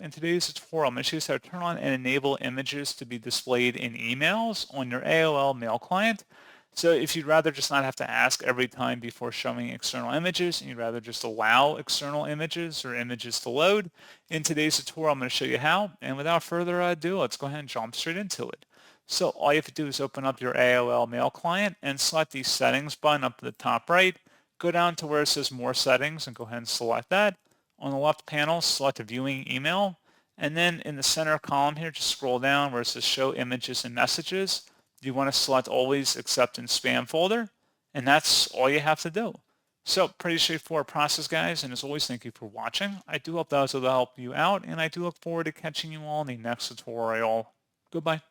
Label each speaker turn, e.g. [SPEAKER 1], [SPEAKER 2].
[SPEAKER 1] In today's tutorial, I'm going to show you how to turn on and enable images to be displayed in emails on your AOL Mail client. So if you'd rather just not have to ask every time before showing external images, and you'd rather just allow external images or images to load, in today's tutorial, I'm going to show you how. And without further ado, let's go ahead and jump straight into it. So all you have to do is open up your AOL Mail client and select the Settings button up at the top right. Go down to where it says More Settings and go ahead and select that. On the left panel, select Viewing Email, and then in the center column here, just scroll down where it says Show Images and Messages. You want to select Always Accept in Spam folder, and that's all you have to do. So pretty straightforward process, guys, and as always, thank you for watching. I do hope that was able to help you out, and I do look forward to catching you all in the next tutorial. Goodbye.